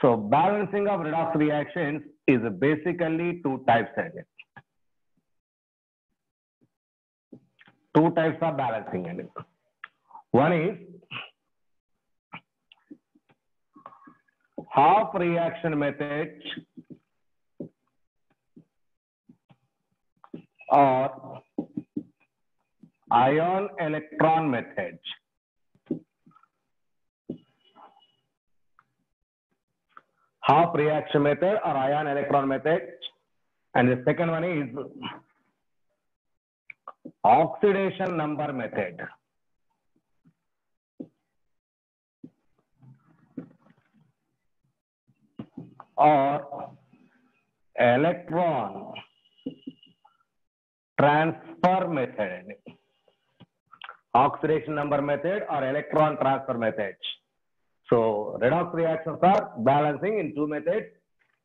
So balancing of redox reactions is basically two types. Two types of balancing. One is half reaction method or ion electron method. Half reaction method or ion electron method. And the second one is oxidation number method. Or electron transfer method. Oxidation number method or electron transfer method. So redox reactions are balancing in two methods,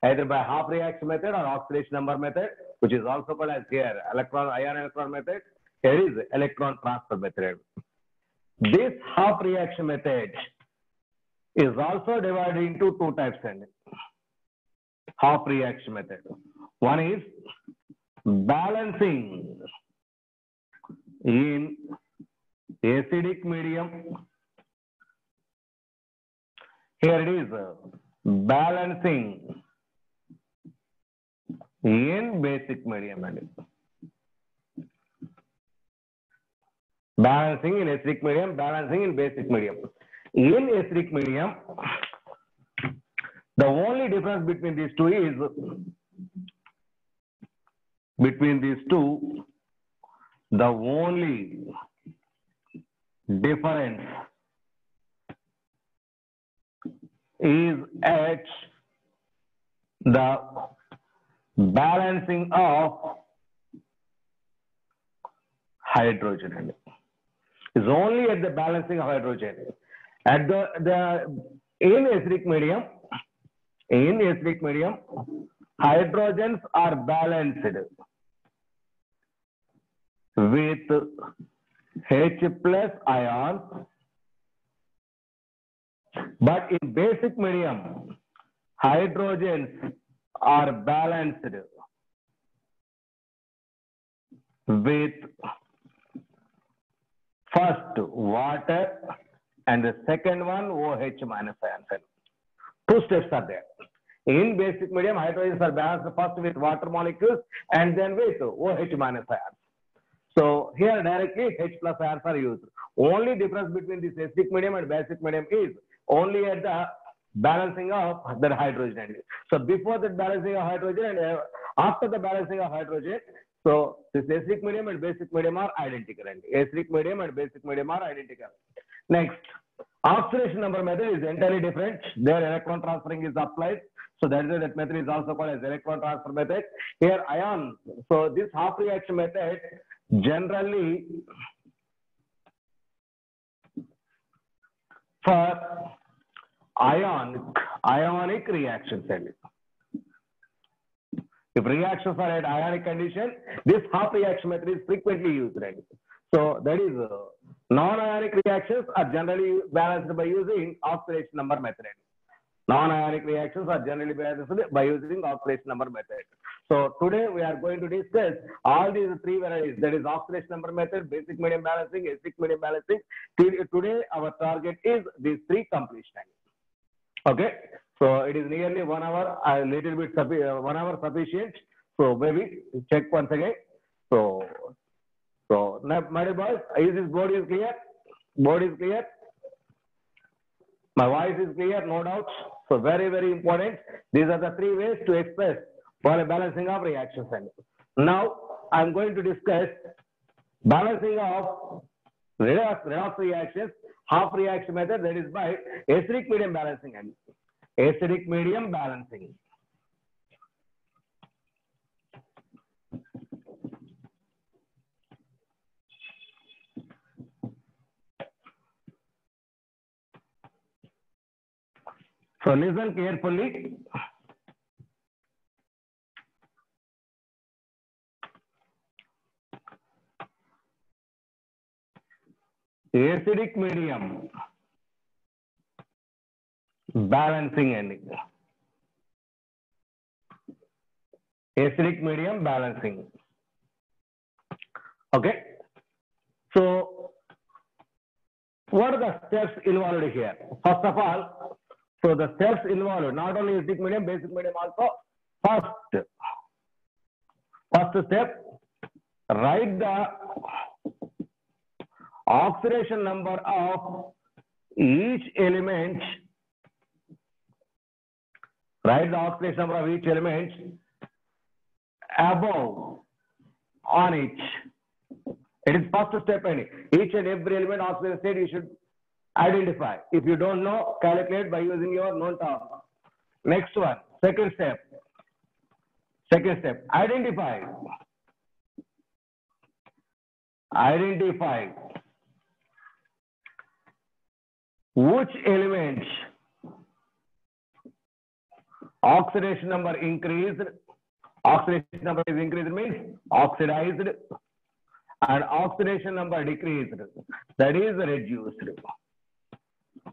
either by half reaction method or oxidation number method, which is also called as here ion electron method. Here is electron transfer method. This half reaction method is also divided into two types. Half reaction method. One is balancing in acidic medium. Here it is balancing in basic medium. Balancing in acidic medium, balancing in basic medium. In acidic medium, the only difference between these two is the only difference is at the balancing of hydrogen. Is only at the balancing of hydrogen. At in acidic medium, hydrogens are balanced with H plus ions, but in basic medium, hydrogens are balanced with first water and the second one OH minus ions. Two steps are there. In basic medium, hydrogens are balanced first with water molecules and then with OH minus ions. So here directly H plus ions are used. Only difference between this acidic medium and basic medium is only at the balancing of the hydrogen. So before the balancing of hydrogen and after the balancing of hydrogen, so this acidic medium and basic medium are identical. Acidic medium and basic medium are identical. Next, oxidation number method is entirely different. There electron transferring is applied. So that is why that method is also called as electron transfer method. Here ion. So this half reaction method generally for ionic reactions. If reactions are at ionic condition, this half reaction method is frequently used. So that is non-ionic reactions are generally balanced by using oxidation number method. Non-ionic reactions are generally balanced by using oxidation number method. So today we are going to discuss all these three varieties, that is oxidation number method, basic medium balancing, acidic medium balancing. Today our target is these three completion. Okay, so it is nearly 1 hour, a little bit 1 hour sufficient. So maybe check once again. So my dear boys, is this board is clear? Board is clear? My voice is clear, no doubt. So very, very important. These are the three ways to express for a balancing of reactions. Now I am going to discuss balancing of redox reactions, half reaction method, that is by acidic medium balancing. Acidic medium balancing. So listen carefully. Acidic medium balancing. acidic medium balancing. Okay. So what are the steps involved here? First of all, so the steps involved, not only acidic medium, basic medium also. First step, write the oxidation number of each element. Write the oxidation number of each element above on each. It is first step, and each and every element oxidation state you should identify. If you don't know, calculate by using your known term. Next one, second step, identify which element oxidation number increased. Oxidation number is increased means oxidized, and oxidation number decreased, that is reduced.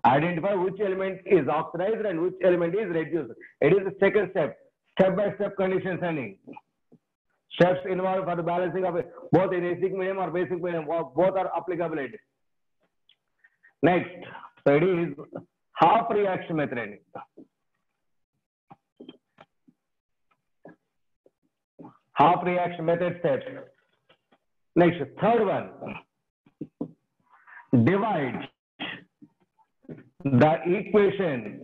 Identify which element is oxidized and which element is reduced. It is the second step. Step-by-step condition sending. Steps involved for the balancing of both in acidic medium or basic medium, both are applicable. Next, so it is half reaction method. Half reaction method steps. Next, third one, divide the equation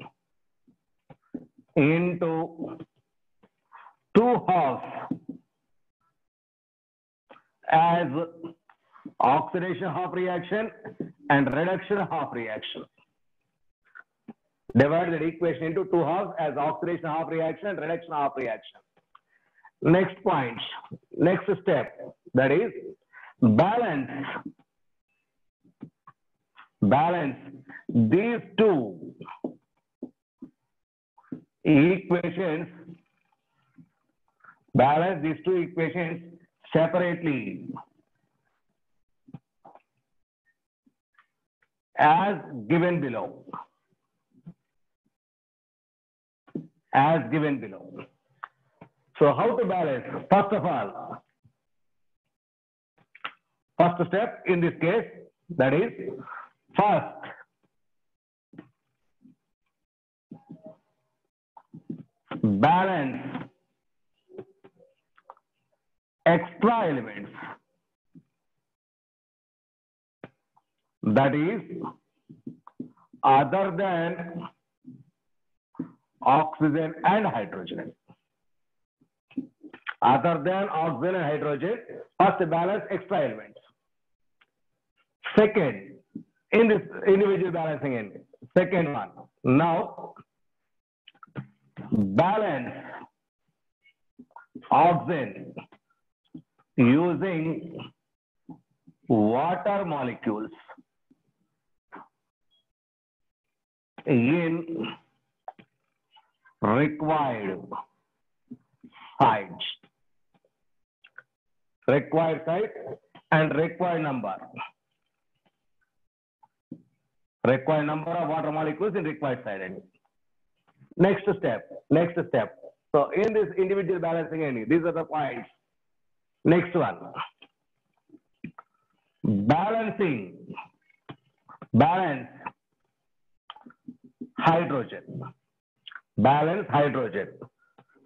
into two halves as oxidation half reaction and reduction half reaction. Divide the equation into two halves as oxidation half reaction and reduction half reaction. Next point, next step, that is balance these two equations, separately as given below. So how to balance? First of all, first step in this case, that is first balance extra elements, that is other than oxygen and hydrogen. Other than oxygen and hydrogen, first balance extra elements. Second, in this individual balancing end, second one, now balance oxygen using water molecules in required sites. Required site and required number. Required number of water molecules in required site. Next step. So in this individual balancing, these are the points. Next one. Balance hydrogen. Balance hydrogen.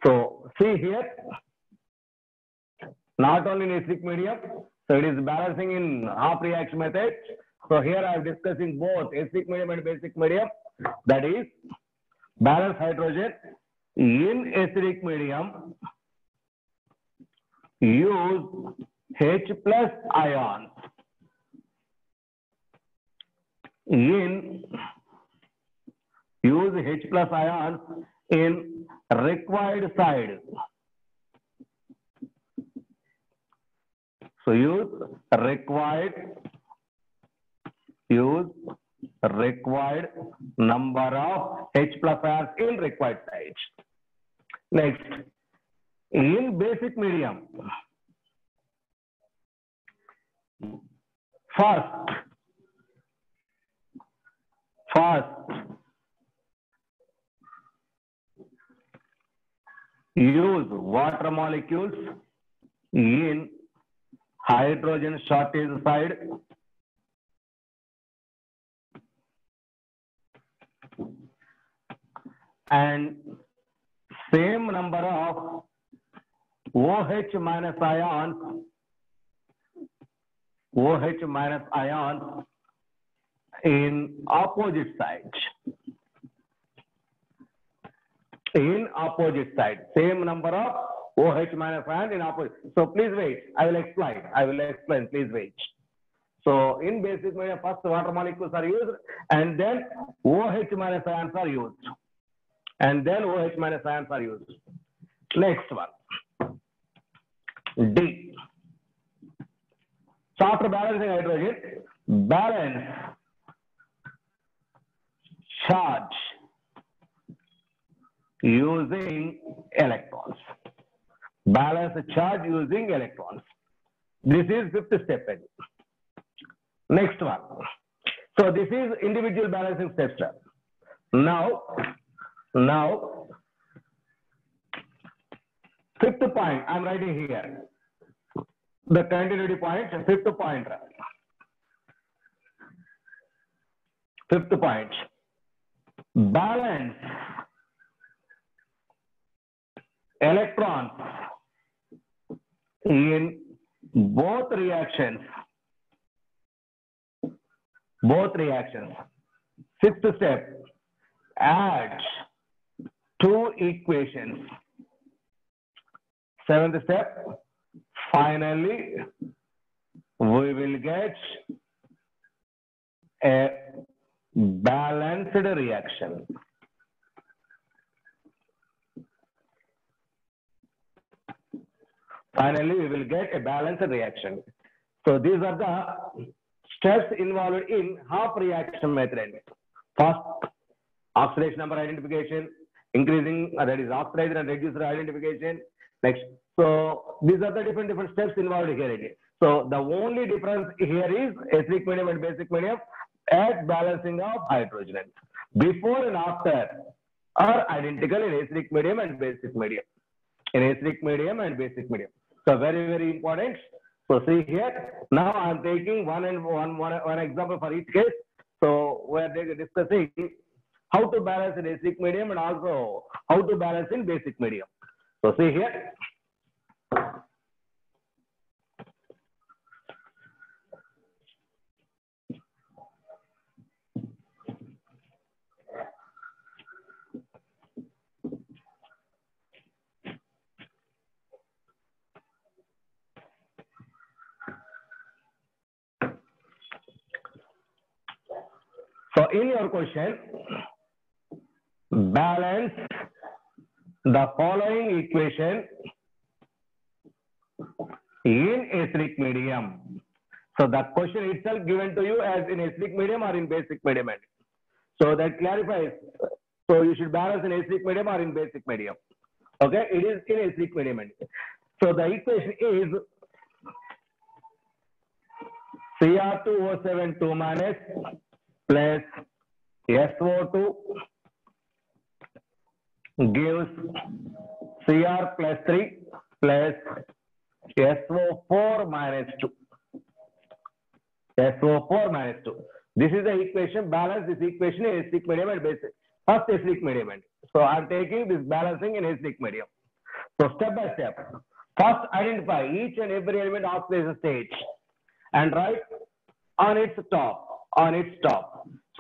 So see here, not only in acidic medium, so it is balancing in half reaction method. So here I am discussing both acidic medium and basic medium, that is balance hydrogen in acidic medium, use H plus ions in required side. So use required number of H plus ions in required sites. Next, in basic medium, first use water molecules in hydrogen shortage side and same number of OH minus ions in opposite sides. In opposite side, same number of OH minus ions in opposite. So please wait. I will explain. Please wait. So in basic medium, first water molecules are used, and then OH minus ions are used. Next one, D. So after balancing hydrogen, balance charge using electrons. Balance charge using electrons. This is fifth step. Next one. So this is individual balancing steps. Now, fifth point I am writing here. The continuity point, fifth point. Balance electrons in both reactions. Sixth step, add two equations. Seventh step, finally we will get a balanced reaction. So these are the steps involved in half reaction method. First, oxidation number identification, increasing that is oxidizer and reducer identification. Next, so these are the different steps involved here. So the only difference here is acidic medium and basic medium at balancing of hydrogen. Before and after are identical in acidic medium and basic medium. So very important. So see here, now I am taking one example for each case. So we are discussing how to balance in acidic medium and also how to balance in basic medium. So see here. So in your question, balance the following equation in acidic medium. So the question itself given to you as in acidic medium or in basic medium. So that clarifies. So you should balance in acidic medium or in basic medium. Okay, it is in acidic medium. So the equation is Cr2O7 2 minus plus SO2 gives Cr plus 3 plus SO4 minus 2. This is the equation. Balance this equation in acidic medium and basic. First acidic medium. So I am taking this balancing in acidic medium. So step by step. First identify each and every element oxidation stage and write on its top.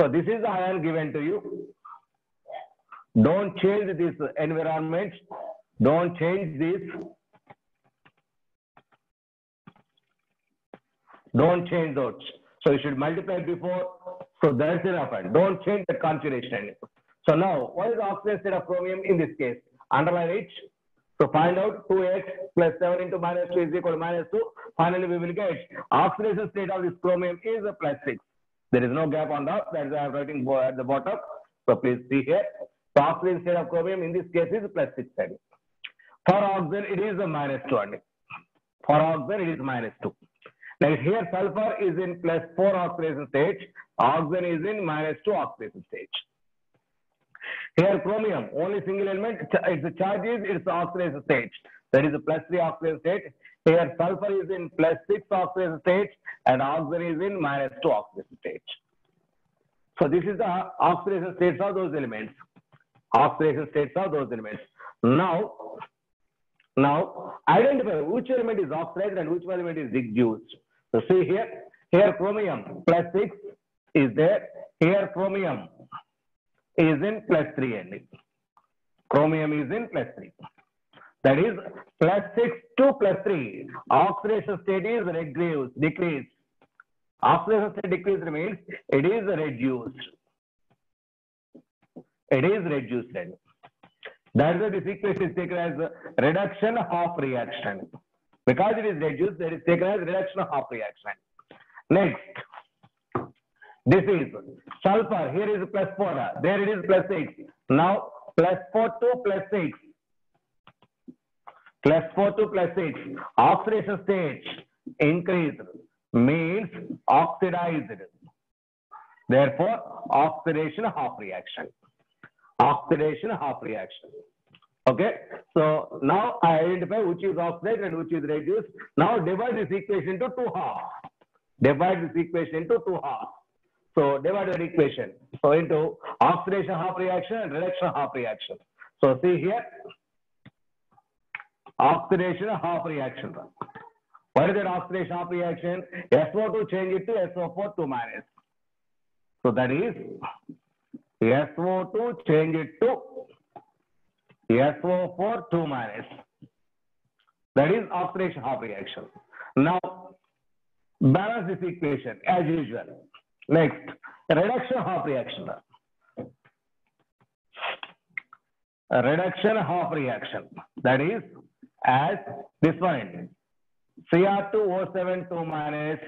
So this is the ion given to you. Don't change this environment. Don't change this. Don't change those. So you should multiply before. So that's enough. Don't change the configuration. So now, what is the oxidation state of chromium in this case? Underline it. So find out 2x plus 7 into minus 2 is equal to minus 2. Finally, we will get oxidation state of this chromium is a plus 6. There is no gap on that. That's why I am writing at the bottom. So please see here. The oxidation state of chromium in this case is plus 6. For oxygen, it is a minus 2. For oxygen, it is minus 2. Now here sulfur is in plus 4 oxidation stage. Oxygen is in minus 2 oxidation stage. Here chromium, only single element, its charge is its oxidation state. That is a +3 oxidation state. Here sulfur is in +6 oxidation state and oxygen is in -2 oxidation state. So this is the oxidation states of those elements. Oxidation states of those elements. Now identify which element is oxidized and which element is reduced. So see here chromium +6 is there. Here chromium is in +3 and chromium is in +3. That is +6 to +3. Oxidation state is decreased. Oxidation state decreased means it is reduced. It is reduced then. That is why this equation is taken as reduction of reaction. Because it is reduced, it is taken as reduction of reaction. Next, this is sulfur. Here is +4. There it is +6. Now +4 to +6. +4 to +6. Oxidation state increased means oxidized. Therefore, oxidation of reaction. Oxidation of reaction. Okay. So now I identify which is oxidized and which is reduced. Now divide this equation into two halves. Divide this equation into two halves. So divide the equation. So into oxidation of reaction and reduction of reaction. So see here. Oxidation of reaction. What is that oxidation of reaction? SO2 change it to SO4 2 minus. So that is SO2 change it to SO4 2 minus. That is oxidation of reaction. Now balance this equation as usual. Next, reduction of reaction. Reduction of reaction. That is as this one. Cr2O7 2 minus,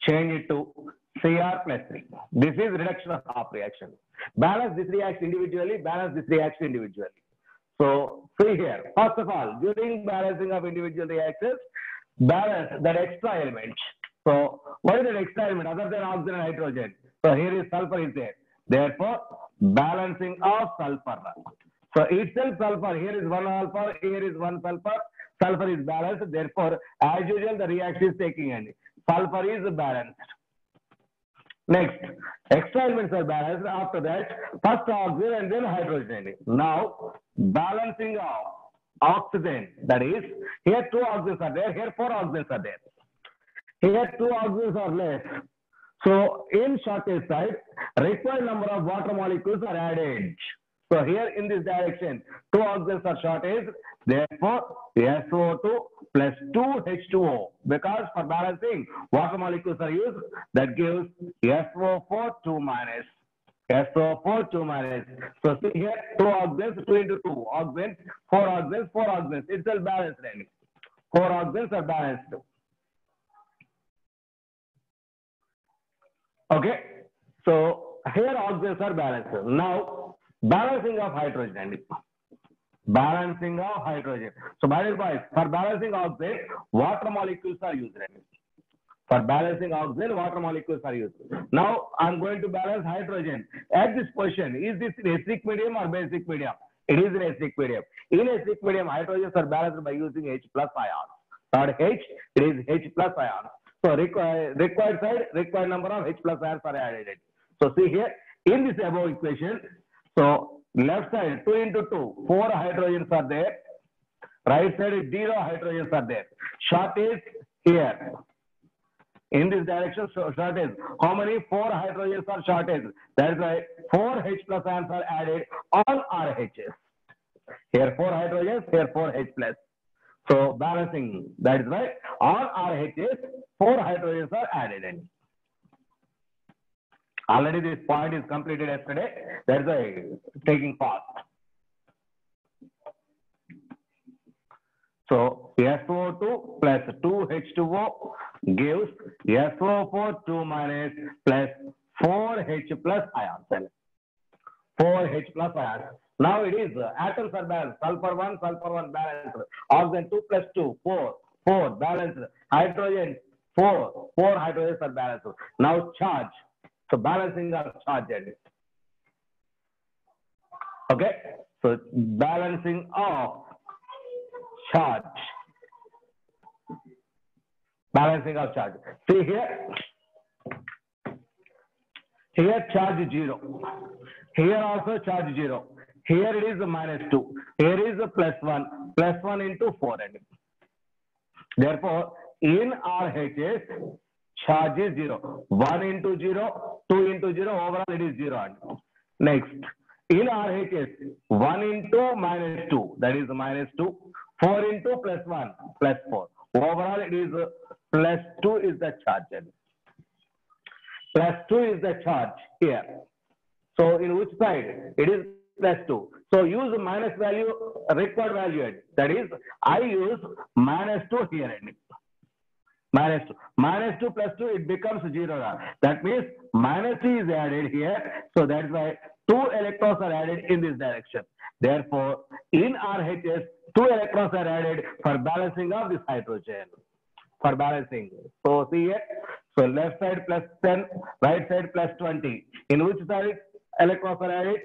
change it to Cr +3. This is reduction of reaction. Balance this reaction individually, balance this reaction individually. So see here, first of all, during balancing of individual reactions, balance that extra element. So what is that extra element other than oxygen and hydrogen? So here is sulfur is there. Therefore, balancing of sulfur. So itself sulfur, here is one sulfur, here is one sulfur. Sulfur is balanced. Therefore, as usual, the reaction is taking end. Sulfur is balanced. Next, extra elements are balanced. After that, first oxygen and then hydrogen. Now, balancing of oxygen. That is, here 2 oxygens are there, here 4 oxygens are there. Here 2 oxygens are less. So, in shortest side, required number of water molecules are added. So, here in this direction, 2 oxygens are shortage. Therefore, SO2 plus 2 H2O. Because for balancing, water molecules are used. That gives SO4 2 minus. SO4 2 minus. So, see here, 2 oxygens, 2 into 2 oxygens, 4 oxygens, 4 oxygens. It's all balanced. 4 oxygens are balanced. Okay. So, here oxygens are balanced. Now, balancing of hydrogen. Balancing of hydrogen. So, by the way, for balancing oxygen, water molecules are used. For balancing oxygen, water molecules are used. Now, I'm going to balance hydrogen. At this position, is this in acidic medium or basic medium? It is in acidic medium. In acidic medium, hydrogens are balanced by using H plus ions. Not H, it is H plus ions. So, required side, required number of H plus ions are added. So, see here, in this above equation, so left side 2 into 2, 4 hydrogens are there. Right side is 0 hydrogens are there. Shortage here. In this direction, so shortage. How many? 4 hydrogens are shortage. That is why 4 H plus ions are added on RHS. Here 4 hydrogens, here 4 H plus. So balancing. That is why on RHS 4 hydrogens are added in. Already this point is completed yesterday. That's why taking fast. So SO2 plus 2H2O gives SO4 2 minus plus 4H plus ions. 4H plus ions. Now it is atoms are balanced. Sulfur 1 balanced. Oxygen 2 plus 2, 4 balanced. Hydrogen 4 hydrogens are balanced. Now charge. So balancing of charge. Okay, so balancing of charge. Balancing of charge. See here. Here charge 0. Here also charge 0. Here it is a -2. Here is a +1. +1 into 4. Therefore, in RHS, charge is 0. 1 into 0, 2 into 0, overall it is 0. Next, in RHS, 1 into -2, that is -2. 4 into +1, +4. Overall it is +2 is the charge. +2 is the charge here. So in which side? It is +2. So use minus value, required value. That is, I use -2 here. -2. -2 plus 2, it becomes 0. That means -2 is added here. So that's why 2 electrons are added in this direction. Therefore, in RHS, 2 electrons are added for balancing of this hydrogen. For balancing. So see here. So left side +10, right side +20. In which side electrons are added?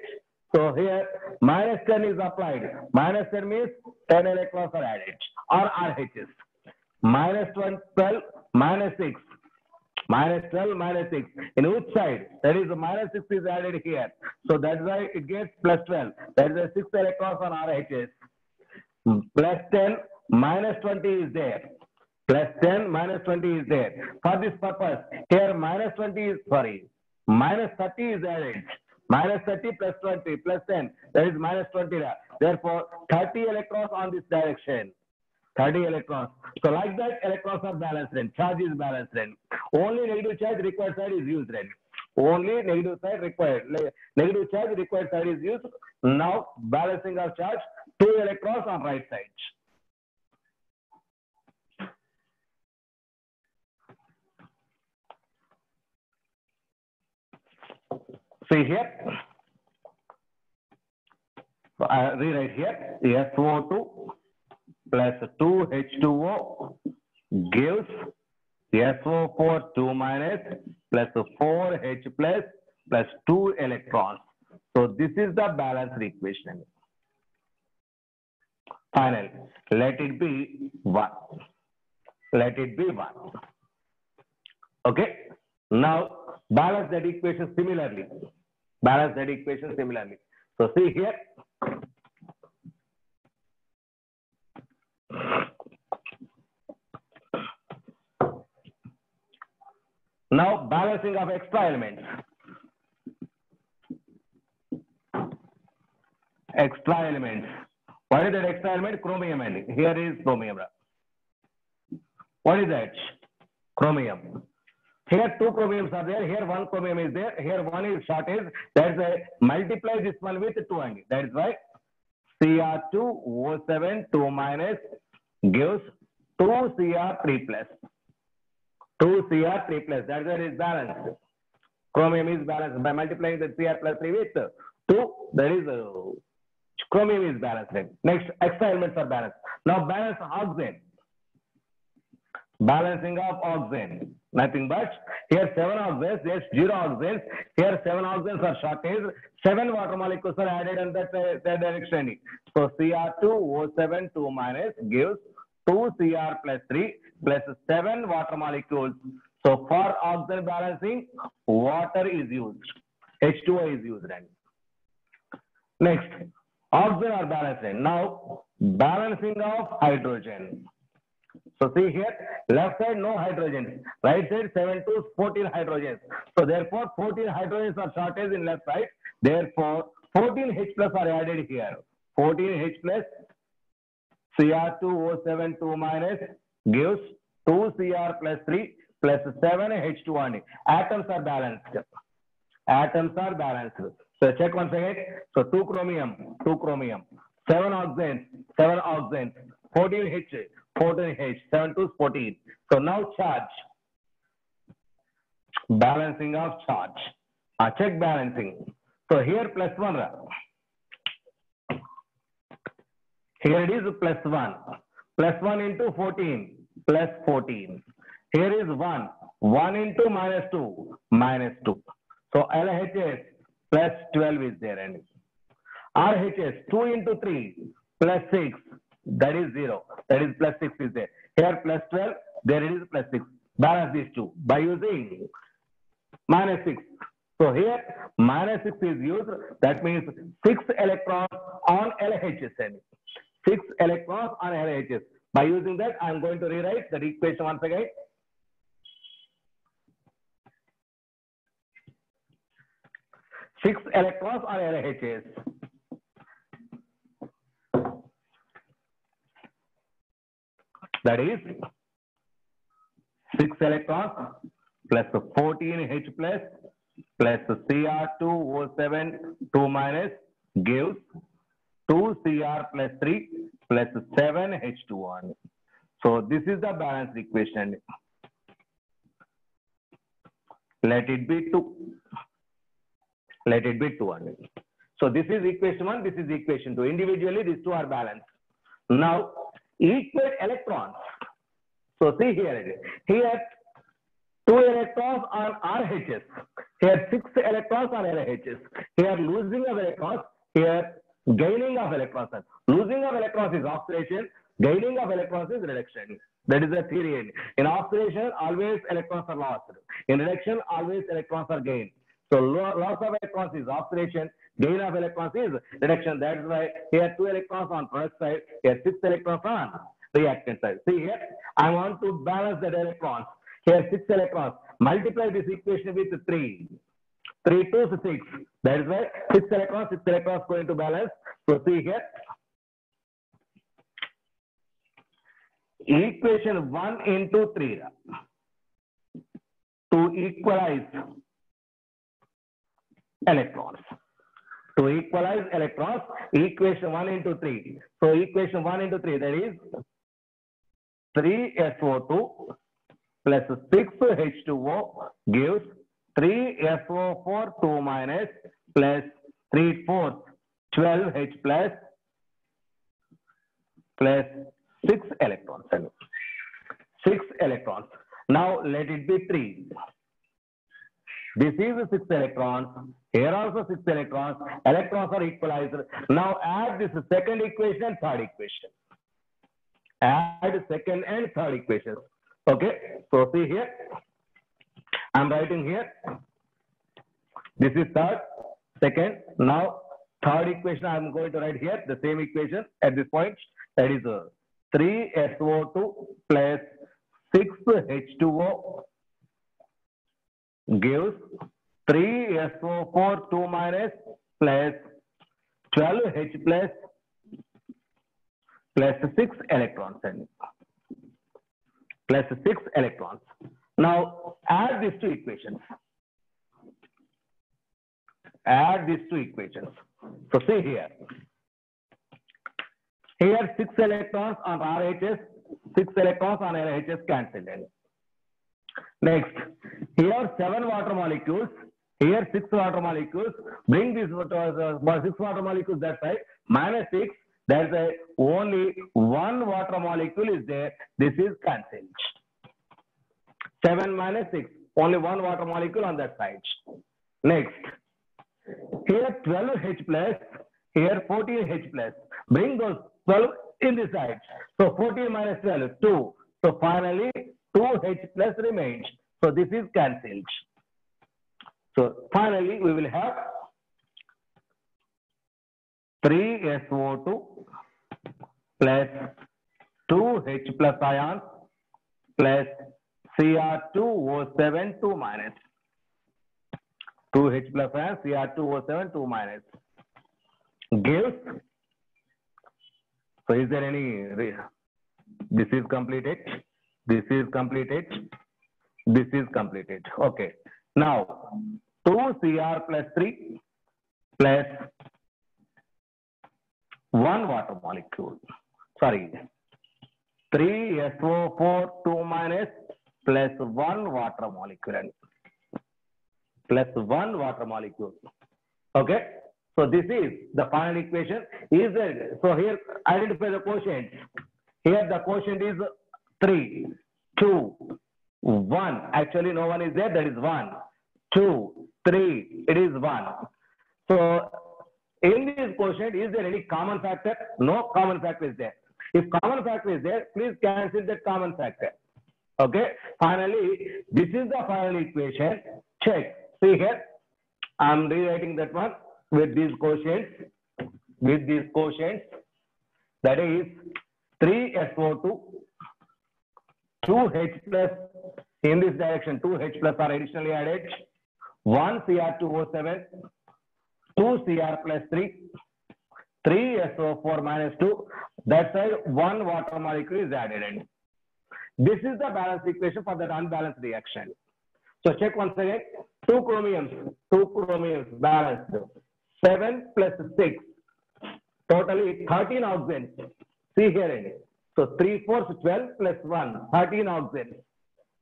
So here -10 is applied. -10 means 10 electrons are added. Or RHS. -12, -6. -12, -6. In which side? That is -6 is added here. So that's why it gets +12. That is 6 electrons on RHS. +10, -20 is there. +10, -20 is there. For this purpose, here -30 is added. -30 plus 20 plus 10, that is -20. Therefore, 30 electrons on this direction. 30 electrons. So like that, electrons are balanced. Charge is balanced. Only negative charge required side is used. Only negative side required. Negative charge required side is used. Now, balancing of charge, 2 electrons on right side. See here. So I rewrite here. SO2 plus 2H2O gives SO4 2 minus plus 4H plus 2 electrons. So this is the balanced equation. Finally, let it be 1. Let it be 1. Okay. Now, balance that equation similarly. Balance that equation similarly. So see here. Now, balancing of extra elements. Extra elements. What is that extra element? Chromium. Here is chromium. What is that? Chromium. Here 2 chromiums are there. Here 1 chromium is there. Here 1 is shortage. That's why multiply this one with 2 only. That is why Cr2O7 2 minus gives 2Cr3 plus. 2Cr3 plus. That's why it is balanced. Chromium is balanced by multiplying the Cr plus 3 with 2. That is chromium is balanced. Next, extra elements are balanced. Now balance oxygen. Balancing of oxygen. Nothing but here 7 oxygens, there's 0 oxygens. Here 7 oxygens are shortage. 7 water molecules are added in that direction. So Cr2O7 2 minus gives 2Cr plus 3 plus 7 water molecules. So for oxygen balancing, water is used. H2O is used. Next, oxygen are balanced. Now, balancing of hydrogen. So see here, left side no hydrogens, right side 7 to 14 hydrogens. So therefore 14 hydrogens are shortage in left side. Therefore 14 H plus are added here. 14 H plus Cr2O7 2 minus gives 2 Cr plus 3 plus 7 H2O. Atoms are balanced. Atoms are balanced. So check once again. So 2 chromium, 7 oxygens, 14 H. 14 H, 7 to 14. So now charge. Balancing of charge. Check balancing. So here +1. Here it is +1. +1 into 14. +14. Here is 1. 1 into -2. -2. So LHS +12 is there. RHS 2 into 3 plus 6, that is 0. That is plus 6 is there. Here plus 12, there it is plus 6. Balance these two by using minus 6. So here minus 6 is used. That means 6 electrons on LHS. 6 electrons on LHS. By using that, I am going to rewrite that equation once again. Six electrons on LHS. That is 6 electrons plus 14H plus Cr2O7 2 minus gives 2Cr plus 3 plus 7H21. So this is the balanced equation. Let it be 2. Let it be 2 only. So this is equation 1, this is equation 2. Individually, these two are balanced. Now, equate electrons. So see here it is. Here, 2 electrons on RHS. Here, 6 electrons on LHS. Here, losing of electrons. Here, gaining of electrons. Losing of electrons is oxidation. Gaining of electrons is reduction. That is the theory. In oxidation, always electrons are lost. In reduction, always electrons are gained. So loss of electrons is oxidation, gain of electrons is reduction. That's why here 2 electrons on product side, here 6 electrons on reactant side. See here, I want to balance the electrons. Here 6 electrons. Multiply this equation with 3. 3 to 6. That is why 6 electrons going to balance. So see here. Equation 1 into 3 to equalize electrons. To equalize electrons, equation 1 into 3. So equation 1 into 3, that is 3SO2 plus 6H2O gives 3SO4 2 minus plus 3/4 12H plus 6 electrons. 6 electrons. Now let it be 3. This is 6 electrons. Here also 6 electrons. Electrons are equalized. Now add this second equation and third equation. Add second and third equations. Okay. So see here. I'm writing here. This is third, second. Now third equation I'm going to write here. The same equation at this point. That is 3SO2 plus 6H2O gives 3SO4 2 minus plus 12H plus 6 electrons. Plus 6 electrons. Now add these two equations. Add these two equations. So see here. Here 6 electrons on RHS, 6 electrons on LHS cancelled. Next, here 7 water molecules, here 6 water molecules. Bring these 6 water molecules that side, minus 6. There's only 1 water molecule is there. This is cancelled. 7 minus 6, only 1 water molecule on that side. Next, here 12H plus, here 14H plus. Bring those 12 in this side. So 14 minus 12, 2. So finally 2H plus remains. So this is cancelled. So finally we will have 3SO2 plus 2H plus ions plus Cr2O7 2 minus. 2H plus ions, Cr2O7 2 minus. Gives. So is there any? This is completed. This is completed. This is completed. Okay. Now 2Cr plus 3 plus 1 water molecule. Sorry. 3SO4 2 minus plus 1 water molecule. Plus 1 water molecule. Okay. So this is the final equation. Is there? So here identify the quotient. Here the quotient is 3, 2, 1. Actually no one is there. That is 1, 2, 3. It is 1. So In this quotient, is there any common factor? No common factor is there. If common factor is there, please cancel that common factor. Okay. Finally, this is the final equation. Check. See here, I'm rewriting that one with these quotients. With these quotients, that is 3SO2, 2H plus, in this direction 2H plus are additionally added, 1 Cr2O7, 2 Cr plus 3, 3SO4 minus 2, that side 1 water molecule is added. This is the balanced equation for that unbalanced reaction. So check once again, 2 chromiums balanced, 7 plus 6, totally 13 oxygens. See here, so 3 4 12 plus 1, 13 oxygens.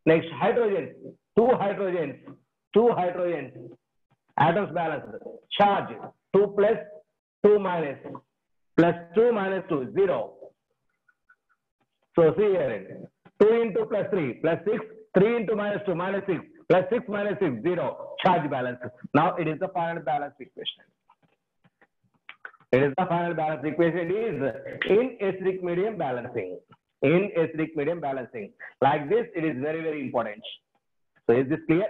Next, hydrogens, 2 hydrogens, 2 hydrogens, atoms balanced, charge, 2 plus, 2 minus, plus 2 minus 2, 0. So see here, 2 into plus 3, plus 6, 3 into minus 2, minus 6, plus 6 minus 6, 0, charge balance. Now it is the final balanced equation. It is the final balanced equation. It is in acidic medium balancing. In acidic medium balancing. Like this, it is very, very important. So is this clear?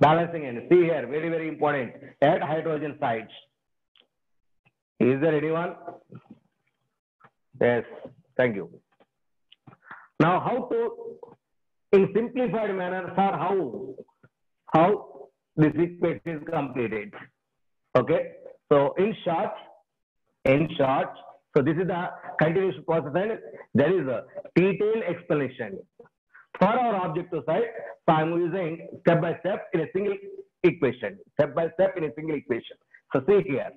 Balancing and see here, very, very important. At hydrogen sites. Is there anyone? Yes, thank you. Now, how to, in simplified manner, sir, how this equation is completed? Okay, so in short, so this is the continuous process and there is a detailed explanation. For our objective side, so I am using step by step in a single equation. Step by step in a single equation. So see here.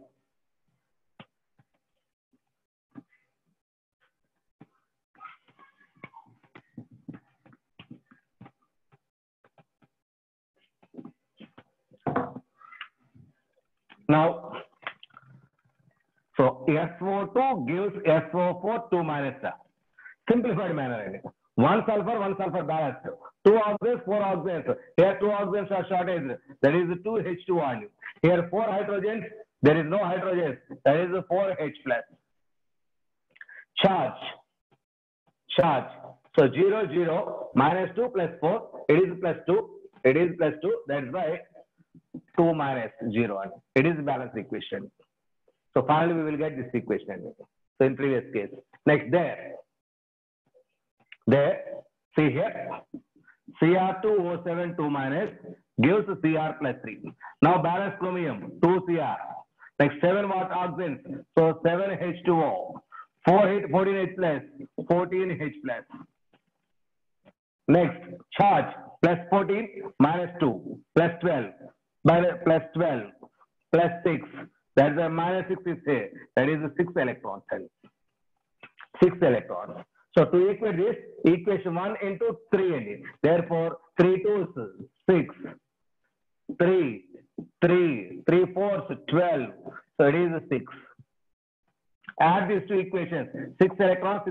Now, so SO2 gives SO4 2 minus. Simplified manner. One sulfur balanced. 2 oxygens, 4 oxygens. Here 2 oxygens are shortage. That is 2H2 Here 4 hydrogens. There is no hydrogens. That is 4H plus. Charge. So 0, 0, minus 2 plus 4. It is plus 2. It is plus 2. That's why 2 minus 0. It is balanced equation. So finally we will get this equation. So in previous case. Next there, see here, Cr2O7 2 minus gives Cr plus 3. Now balance chromium, 2 Cr. Next 7 watt oxygen, so 7H2O. 14H plus, 14H plus. Next, charge, plus 14, minus 2, plus 12, plus 12, plus 6. That is a minus 6 is here. That is 6 electrons. 6 electrons. So to equate this, equation 1 into 3 Therefore, 3 2s 6, 3 4s 12. So it is 6. Add these two equations. 6 electrons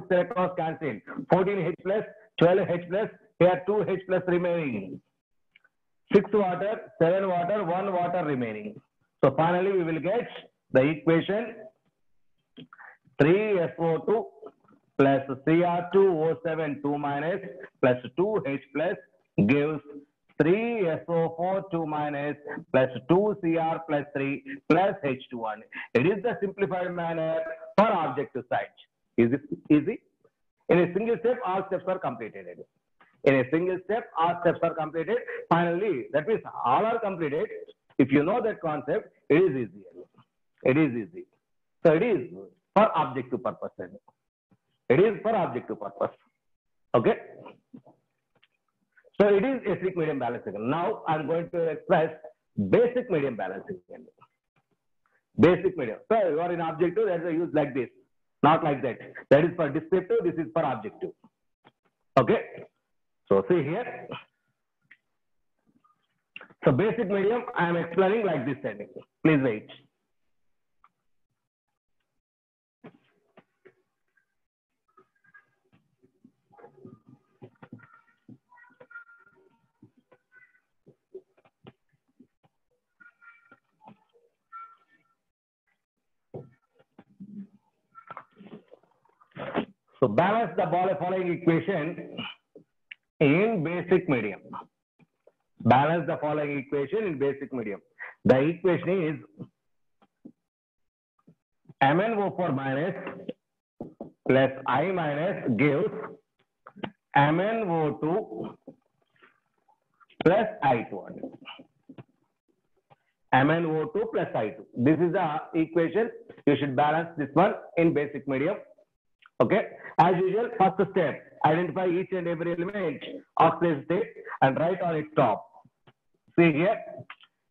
cancelled. 14H plus, 12H plus, here 2H plus remaining. 6 water, 7 water, 1 water remaining. So finally we will get the equation 3SO2 plus Cr2O7 2 minus plus 2H plus gives 3SO4 2 minus plus 2Cr plus 3 plus H2. It is the simplified manner for objective side. Is it easy? In a single step, all steps are completed. In a single step, all steps are completed. Finally, that means all are completed. If you know that concept, it is easy. It is easy. So it is for objective purpose. It is for objective purpose. Okay. So it is acidic medium balancing. Now I am going to express basic medium balancing. Basic medium. So you are in objective, that's a use like this. Not like that. That is for descriptive, this is for objective. Okay. So see here. So basic medium, I am explaining like this. Please wait. So balance the following equation in basic medium. Balance the following equation in basic medium. The equation is MnO4 minus plus I minus gives MnO2 plus I2. MnO2 plus I2. This is the equation. You should balance this one in basic medium. Okay. As usual, first step, identify each and every element oxidation state and write on its top. See here,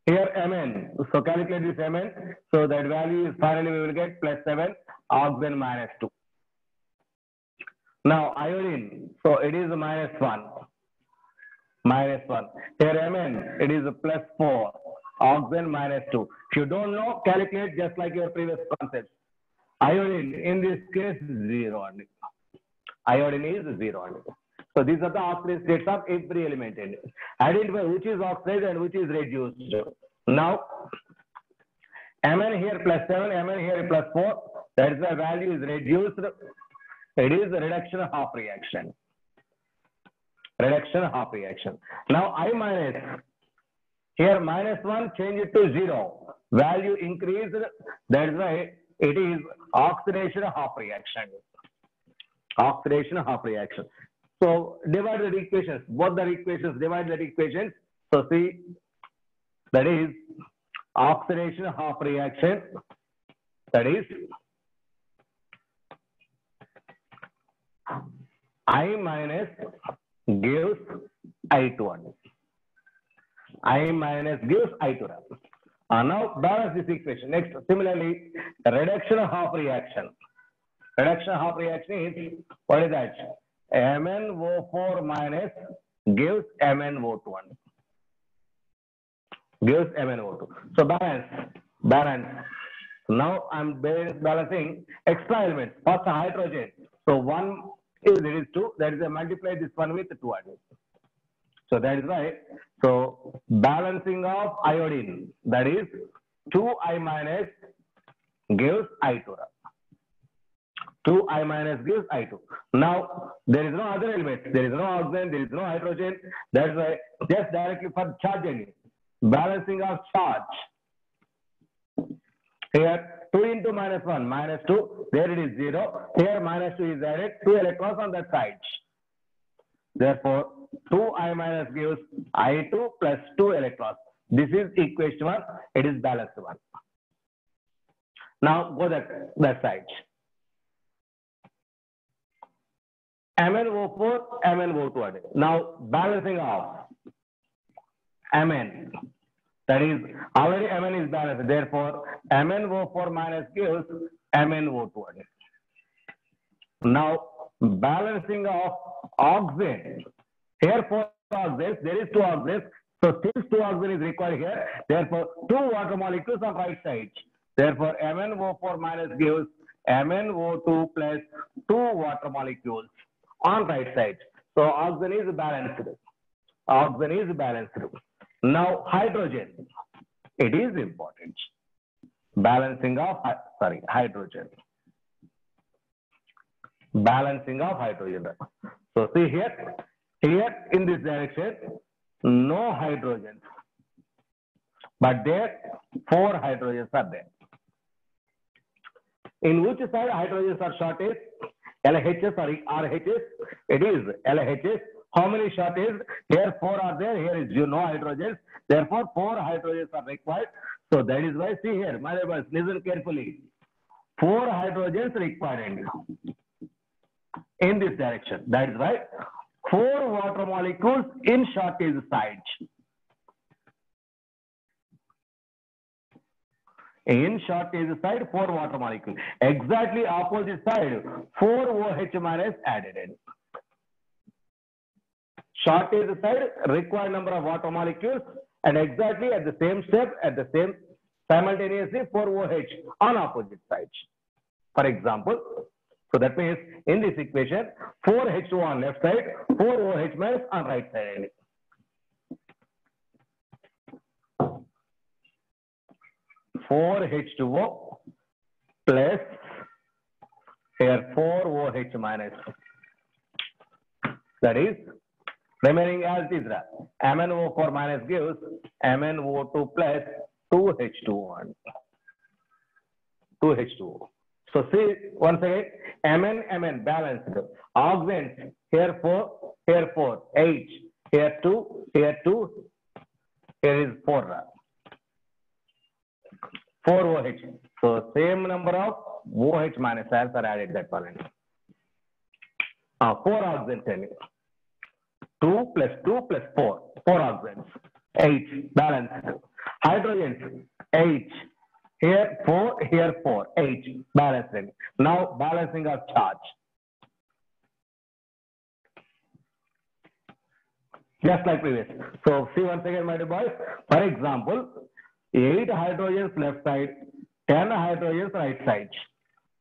Mn. So calculate this Mn. So that value is finally we will get plus 7, oxygen minus 2. Now iodine. So it is minus 1. Minus 1. Here Mn, it is plus 4. Oxygen minus 2. If you don't know, calculate just like your previous concept. Iodine, in this case, 0 only. Iodine is 0 only. So these are the oxidation states of every element. Identify which is oxidized and which is reduced. Now, Mn here plus 7, Mn here plus 4. That is the value is reduced. It is a reduction half reaction. Reduction half reaction. Now I minus. Here minus 1, change it to 0. Value increased. That is why it is oxidation half reaction. Oxidation half reaction. So divide the equations. Both the equations, divide the equations. So see, that is oxidation half reaction. That is I minus gives I2. I minus gives I2. Now balance this equation. Next, similarly, reduction half reaction. Reduction half reaction is, what is that? MnO4 minus gives MnO2. Gives MnO2. So balance. Now I'm balancing extra elements. First hydrogen. So 1 is reduced to, that is, I multiply this one with 2 atoms. So that is why, so balancing of iodine, that is 2I minus gives I2. 2I minus gives I2. Now, there is no other element. There is no oxygen, there is no hydrogen. That's why, just directly for charging. Balancing of charge. Here, 2 into minus 1, minus 2. There it is 0. Here, minus 2 is added. 2 electrons on that side. Therefore, 2I minus gives I2 plus 2 electrons. This is equation 1. It is balanced one. Now, go that side. MnO4, MnO2. Now, balancing of Mn. That is, already Mn is balanced. Therefore, MnO4 minus gives MnO2. Now, balancing of oxygen. Here 4 oxygens, there is 2 oxygens. So since 2 oxygen is required here, therefore 2 water molecules on right side. Therefore, MnO4 minus gives MnO2 plus 2 water molecules on right side. So oxygen is balanced. Oxygen is balanced. Now hydrogen. It is important. Balancing of hydrogen. Balancing of hydrogen. So see here in this direction, no hydrogens. But there 4 hydrogens are there. In which side hydrogens are shortest? LHS or RHS? It is LHS. How many shortest? Here 4 are there. Here is no hydrogens. Therefore 4 hydrogens are required. So that is why, see here, my neighbors, listen carefully. 4 hydrogens required in this direction. That is why 4 water molecules in shortage side. In shortage side, 4 water molecules. Exactly opposite side, 4 OH minus added. Shortage side, required number of water molecules, and exactly at the same step, simultaneously 4 OH on opposite sides. For example, so that means in this equation, 4 H2O on left side, 4 OH minus on right side. Four H2O plus Here 4 OH minus. That is remaining as it is. MnO4 minus gives MnO2 plus 2H2O. 2H2O. So see once again Mn balanced. Oxidants here 4, here 4, H, here 2, here 2, here is 4. 4 OH. So same number of OH minus ions are added that one. 4 oxidants. 2 plus 2 plus 4. 4 oxidants. H balanced. Hydrogens. H. Here 4, here 4. H balancing. Now balancing of charge. Just like previous. So see once again, my dear boys. For example, 8 hydrogens left side, 10 hydrogens right side.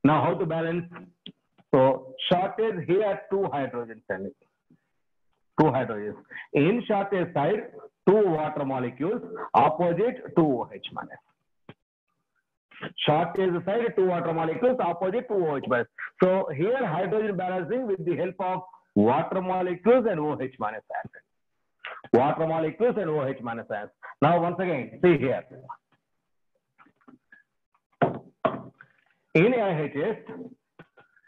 Now how to balance? So shortage here 2 hydrogens. 2 hydrogens. In shortage side, 2 water molecules, opposite 2 OH minus. Shortage side, 2 water molecules, opposite 2 OH minus. So here hydrogen balancing with the help of water molecules and OH minus ions. Water molecules and OH minus ions. Now once again, see here. In RHS,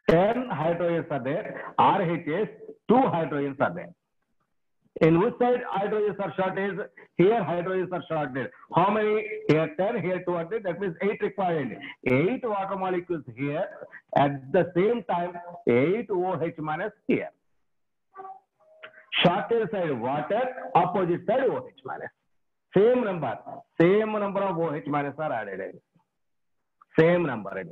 10 hydrogens are there. RHS, 2 hydrogens are there. In which side hydrogens are shorted? Here hydrogens are shorted. How many? Here 10, here 200. That means 8 required. 8 water molecules here. At the same time, 8 OH minus here. Shorted side water, opposite side OH minus. Same number of OH minus are added. Same number.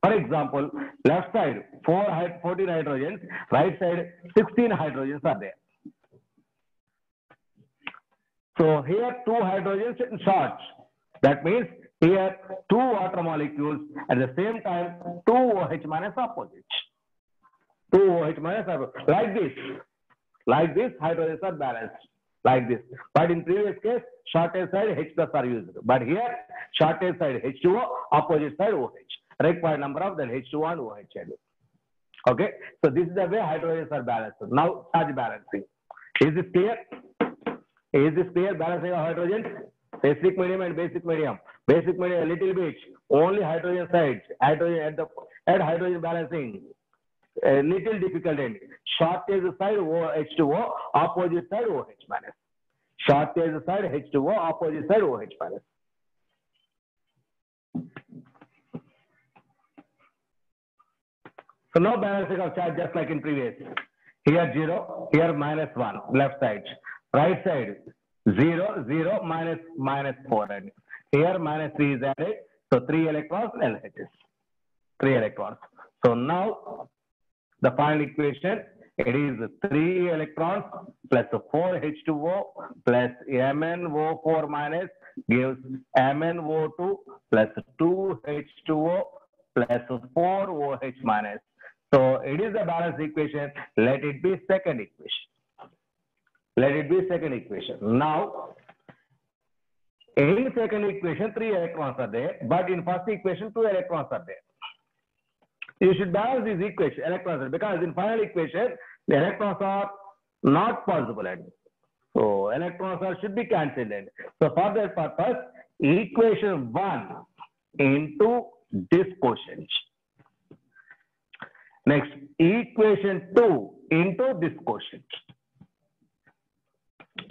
For example, left side 14 hydrogens, right side 16 hydrogens are there. So here 2 hydrogens in short. That means here 2 water molecules at the same time 2 OH minus opposite. 2 OH minus opposite. Like this hydrogens are balanced. Like this. But in previous case, shortage side H plus are used. But here shortage side H2O, opposite side OH. Required number of then H2O and OH. Okay. So this is the way hydrogens are balanced. Now charge balancing. Is this clear? Is this clear? Balancing of hydrogens? Acidic medium and basic medium. Basic medium a little bit. Only hydrogen sides. Hydrogen at hydrogen balancing. A little difficult end. Shortage side H2O, opposite side OH minus. Shortage side H2O, opposite side OH minus. So now balancing of charge just like in previous. Here 0, here minus 1, left side. Right side 0, 0, minus 4. And here minus 3 is added. So 3 electrons, LHS. 3 electrons. So now the final equation, it is 3 electrons plus 4 H2O plus MnO4 minus gives MnO2 plus 2 H2O plus 4 OH minus. So it is a balanced equation. Let it be second equation. Let it be second equation. Now, in second equation, 3 electrons are there, but in first equation, 2 electrons are there. You should balance these equations, electrons, because in final equation, the electrons are not possible. So electrons should be cancelled. So for that purpose, equation 1 into this quotient. Next, equation 2 into this quotient.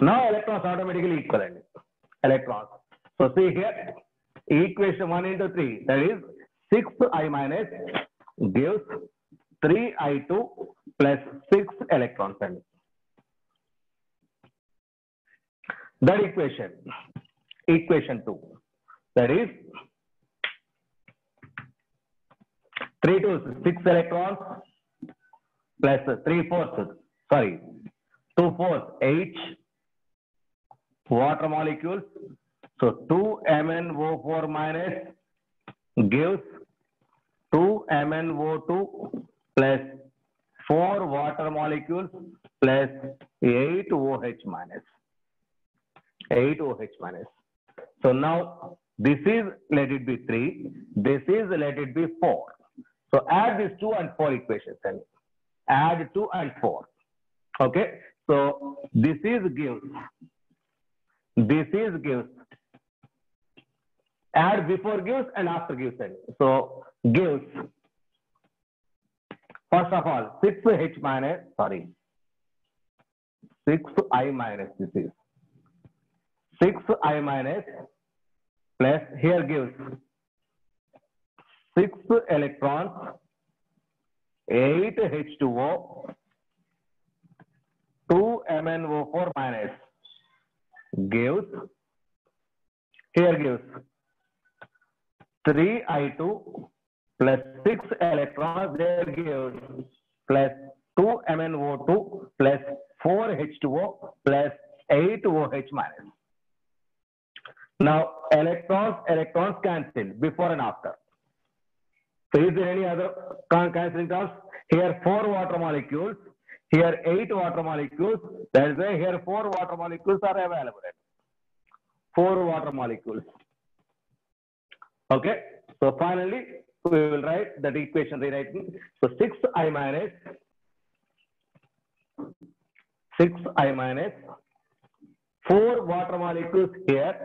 Now electrons automatically equal. Electrons. So see here, equation 1 into 3, that is 6I minus gives 3I2 plus 6 electrons. That equation, equation 2, that is 3 to 6 electrons plus 2 fourths H water molecules. So 2 MnO4 minus gives 2 MnO2 plus 4 water molecules plus 8 OH minus. 8 OH minus. So now this is let it be 3. This is let it be 4. So add these 2 and 4 equations and add 2 and 4. Okay. So this is gives. Add before gives and after gives. So gives. First of all, 6i minus, this is 6i minus plus here gives 6 electrons, 8 H2O, 2 MnO4 minus gives, here gives 3i2 plus 6 electrons, there gives plus 2 MnO2 plus 4 H2O plus 8 OH minus. Now electrons cancel before and after. So is there any other cancelling terms? Here 4 water molecules, here 8 water molecules. That is why here 4 water molecules are available. 4 water molecules. Okay. So finally, we will write that equation rewriting. So 6i minus 4 water molecules here.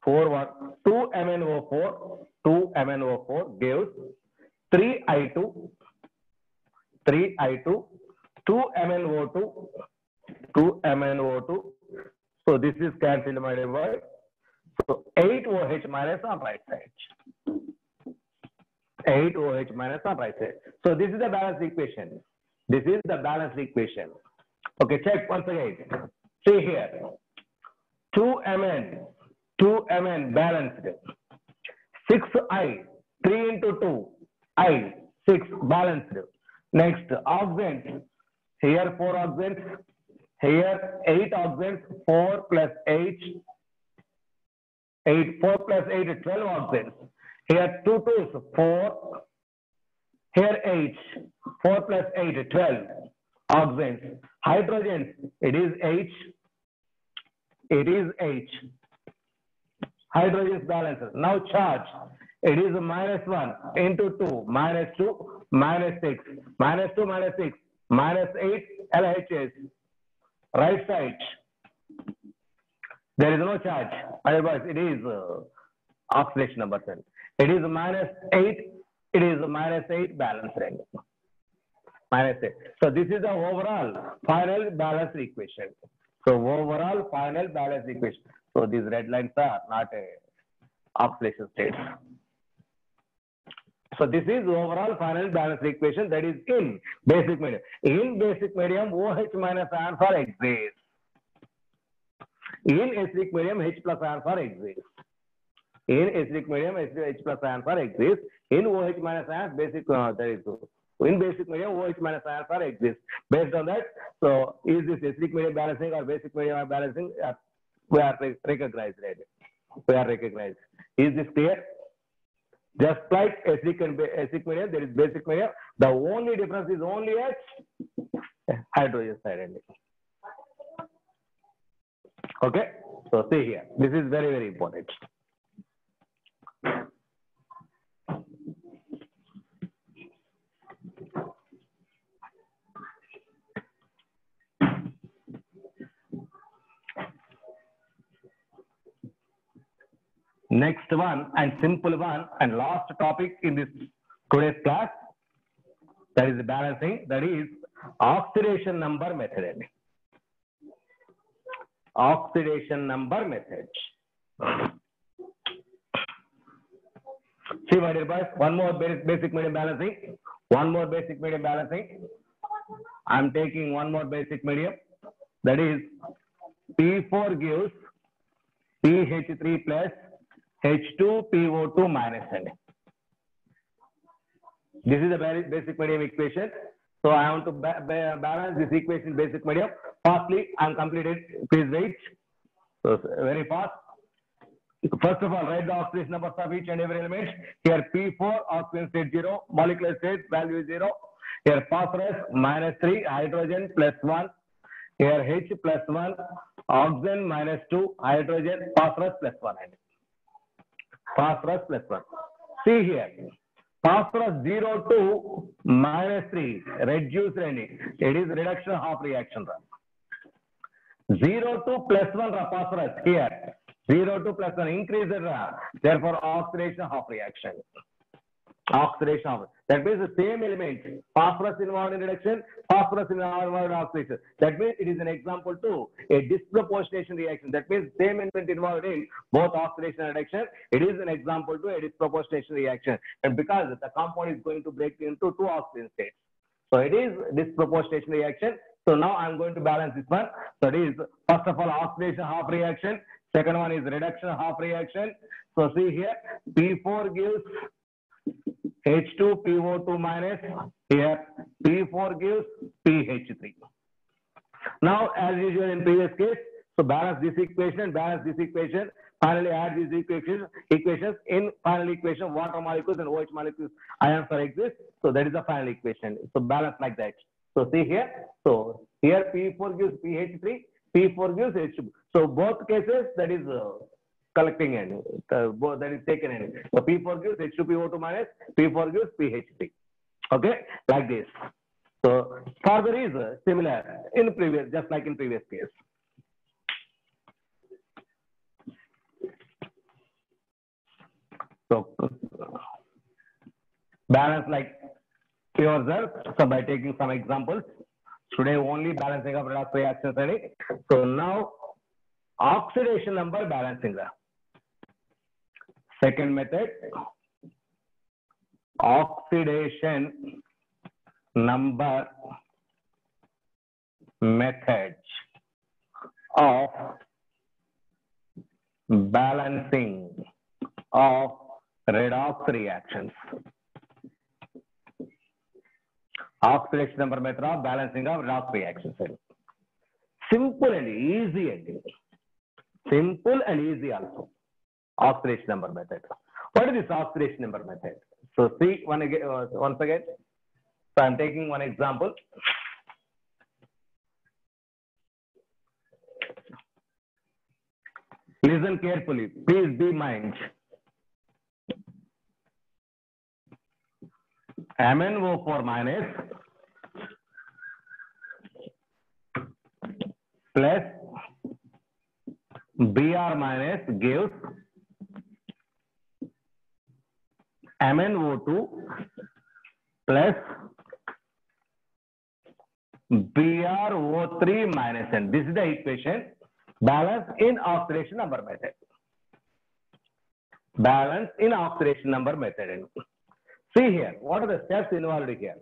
2 MnO4 gives 3i2, 2 MnO2. So this is cancelled by divide. So 8 OH minus on right side. 8 OH minus on right side. So this is the balanced equation. Okay, check once again. See here. 2 Mn balanced. 6i, 3 into 2, I, 6 balanced. Next, oxidants. Here 4 oxidants. Here 8 oxidants. 4 plus 8, 4 plus 8, 12 oxidants. Here 2 2s, 4. Here 8, 4 plus 8, 12 oxidants. Hydrogens, it is H. Hydrogens balances. Now charge. It is -1 into 2, -2, -6, -2, -6, -8 LHS. Right side. There is no charge. Otherwise, it is oxidation number 10. It is -8. It is -8 balance range. -8. So this is the overall final balance equation. So these red lines are not a oxidation states. So this is overall final balance equation that is in basic medium. In basic medium, OH minus ions are exists. In acidic medium, H plus ions are exists. In acidic medium, H plus ions are exists. In OH minus ions, basic that is so. In basic medium, OH minus ions are exist. Based on that, so is this acidic medium balancing or basic medium balancing? We are recognized. Is this clear? Just like acidic and basic medium, there is basic medium. The only difference is only at hydrogen side. Okay. So see here. This is very, very important. Next one and simple one and last topic in this today's class, that is balancing, that is oxidation number method. Oxidation number method. See my dear boys, one more basic medium balancing. I am taking one more basic medium, that is P4 gives PH3 plus H2PO2 minus N. This is the basic medium equation. So I want to balance this equation basic medium. Firstly, I am completed. Please wait. So very fast. First of all, write the oxidation numbers of each and every element. Here P4 oxygen state 0, molecular state value is 0. Here phosphorus -3, hydrogen +1. Here H +1, oxygen -2, hydrogen, phosphorus +1. Phosphorus +1. See here. Phosphorus 0 to -3 reduced and it is reduction half reaction. 0 to +1 phosphorus here. 0 to +1 increase therefore oxidation half reaction. Oxidation of that means the same element phosphorus involved in reduction, phosphorus involved in oxidation. That means it is an example to a disproportionation reaction. That means same element involved in both oxidation and reduction. It is an example to a disproportionation reaction, and because the compound is going to break into two oxidation states, so it is disproportionation reaction. So now I'm going to balance this one. So it is first of all oxidation half reaction. Second one is reduction half reaction. So see here, P4 gives H2PO2 minus, here P4 gives PH3. Now as usual in previous case, so balance this equation and balance this equation, finally add these equations in final equation, water molecules and OH molecules ions are exist, so that is the final equation. So balance like that. So see here, so here P4 gives PH3, P4 gives H2. So both cases that is collecting in, that is taken in. So P4 gives H2PO2 minus, P4 gives PH3. Okay, like this. So further is similar in previous, just like in previous case. So balance like yourself. So by taking some examples, today only balancing of redox reactions. So now oxidation number balancing. Second method, oxidation number method of balancing of redox reactions. Oxidation number method of balancing of redox reactions. Simple and easy. Simple and easy also. Oxidation number method. What is this oxidation number method? So see once again. So I'm taking one example. Listen carefully. Please be mind. MnO4 minus plus Br minus gives MnO2 plus BrO3 minus N. This is the equation. Balance in oxidation number method. Balance in oxidation number method. See here, what are the steps involved here?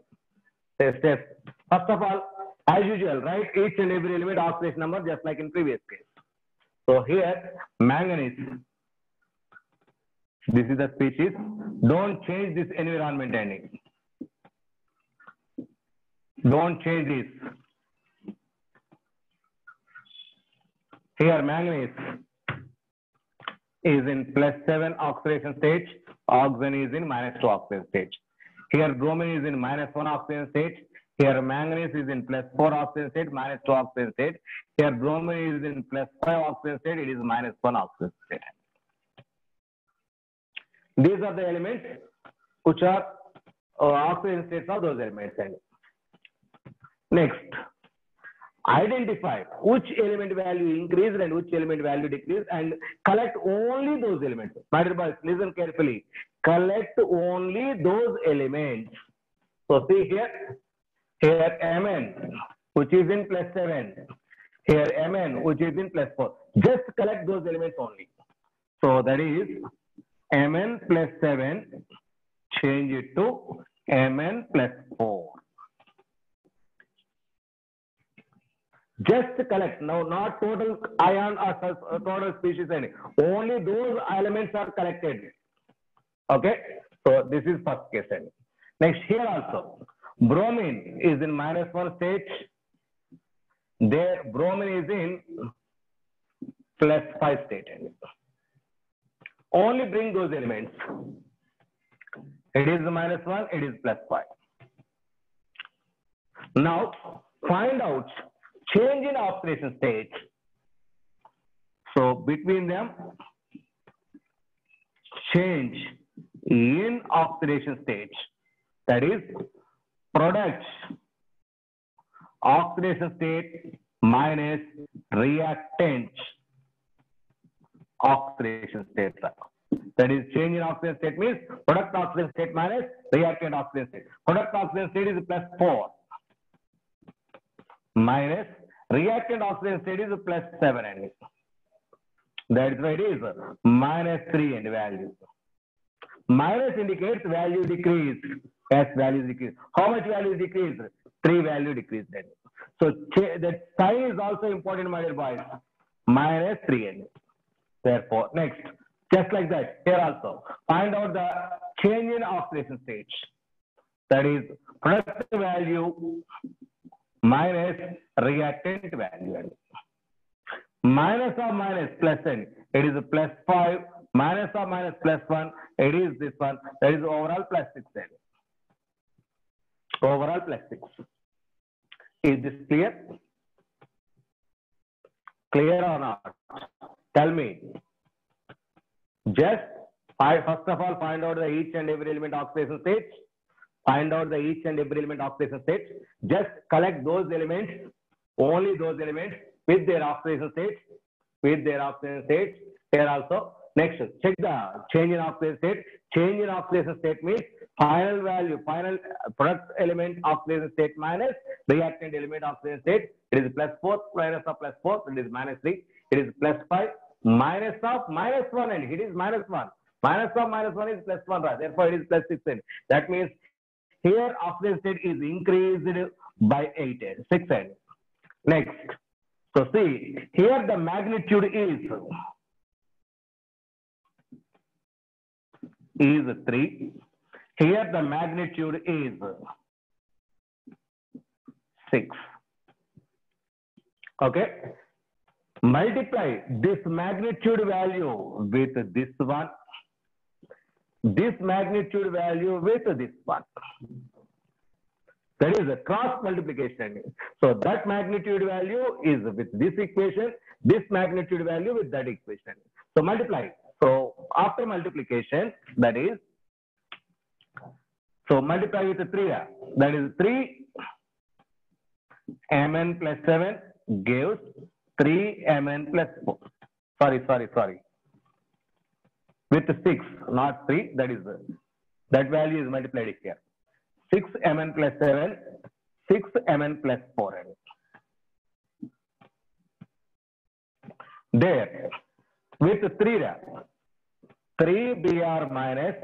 The steps. First of all, as usual, write each and every element oxidation number just like in previous case. So here, manganese. This is the species. Don't change this environment ending. Don't change this. Here, manganese is in +7 oxidation stage. Oxygen is in -2 oxidation stage. Here, bromine is in -1 oxidation stage. Here, manganese is in +4 oxidation state, -2 oxidation state. Here, bromine is in +5 oxidation state. It is -1 oxidation state. These are the elements which are oxidation states of those elements. Next, identify which element value increased and which element value decreased and collect only those elements. My dear boys, listen carefully. Collect only those elements. So see here, Mn, which is in +7. Here Mn, which is in +4. Just collect those elements only. So that is Mn +7, change it to Mn +4. Just collect, now not total ion or total species any. Only those elements are collected. Okay, so this is first case. Next, here also, bromine is in -1 state. There, bromine is in +5 state. Only bring those elements. It is -1, it is +5. Now, find out change in oxidation state. So between them, change in oxidation stage. That is product oxidation state minus reactant oxidation state. That is change in oxidation state means product oxidation state minus reactant oxidation state. Product oxidation state is plus 4 minus reactant oxidation state is plus 7 and that's why it is minus 3 and value. Minus indicates value decrease as value decrease. How much value is decreased? 3 value decreased. So that sign is also important, my dear boys. Minus 3 and therefore next, just like that here also find out the change in oxidation stage. That is product value minus reactant value. Minus of minus plus n, it is a plus 5. Minus of minus plus 1, it is this one. That is overall plus 6 n. Overall plus 6. Is this clear? Clear or not? Tell me. Just first of all find out the each and every element oxidation state. Find out the each and every element oxidation state. Just collect those elements, only those elements with their oxidation states. With their oxidation states. Here also. Next, check the change in oxidation state. Change in oxidation state means final value, final product element oxidation state minus reactant element oxidation state. It is plus 4 minus of plus 4. It is minus 3. It is plus 5 minus of minus 1 and it is minus 1. Minus of minus 1 is plus 1. Right? Therefore, it is plus 6 n. That means here oxidation state is increased by 8 n, 6 n. Next, so see here the magnitude is 3. Here the magnitude is 6. Okay. Multiply this magnitude value with this one. This magnitude value with this one. That is a cross multiplication. So that magnitude value is with this equation. This magnitude value with that equation. So multiply. So after multiplication, that is, so multiply with the 3. That is 3 mn plus 7 gives 3 mn plus 4. Sorry. With 6, not 3. That is that value is multiplied here. 6 mn plus 7, 6 mn plus 4. There. With 3 Br minus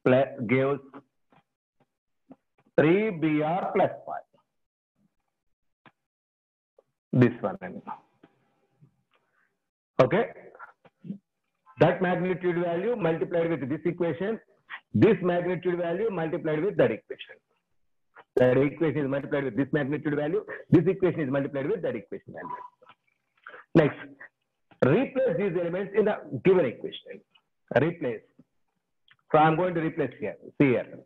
plus gives 3 Br plus 5. This one. Okay. That magnitude value multiplied with this equation. This magnitude value multiplied with that equation. That equation is multiplied with this magnitude value. This equation is multiplied with that equation value. Next. Replace these elements in the given equation. Replace. So I'm going to replace here. See here.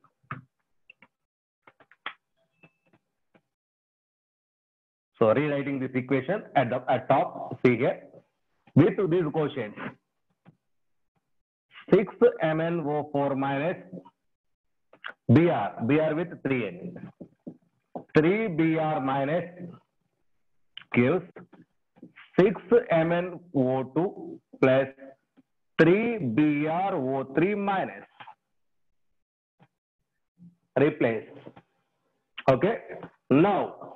So rewriting this equation at top. See here. With this quotient. 6 MnO4 minus Br with 3n. 3 Br minus gives 6 MnO2 plus 3 BrO3 minus. Replace. Okay. Now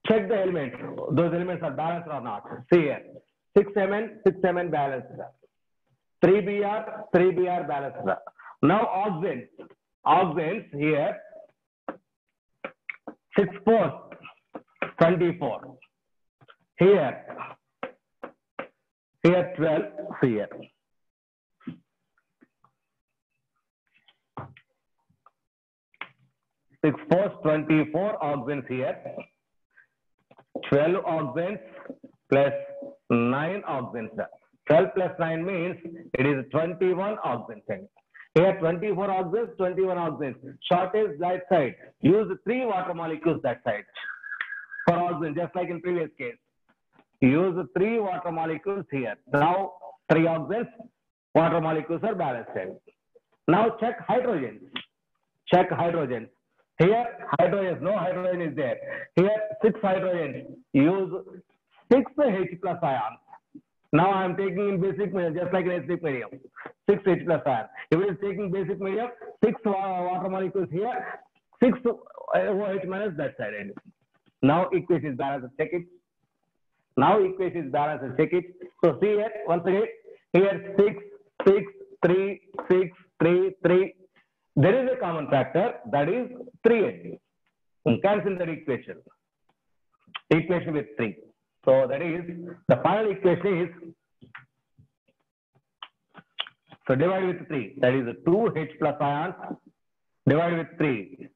check the elements. Those elements are balanced or not. See here. 6 Mn balanced. 3 Br balanced. Now oxidants here 6 4 24. Here 12. See here. 6 4 24 oxidants here. 12 oxidants plus 9 oxidants. 12 plus 9 means it is 21 oxidants. Here 24 oxidants, 21 oxidants. Shortest that side. Use 3 water molecules that side. For oxygen, just like in previous case. Use 3 water molecules here. Now 3 oxidants, Water molecules are balanced. Now check hydrogens. Check hydrogens. Here hydrogens, no hydrogen is there. Here 6 hydrogens. Use 6 H plus ions. Now I am taking in basic medium, just like in acidic medium. 6 H plus ion. If it is taking basic medium, 6 water molecules here, 6 OH minus that side. Now equation is balanced. Check it. Now equation is balanced. Check it. So see here once again. Here 6, 6, 3, 6, 3, 3. There is a common factor, that is 3H. Cancel that equation. Equation with 3. So that is the final equation is, so divide with 3. That is 2H plus ions divided with 3.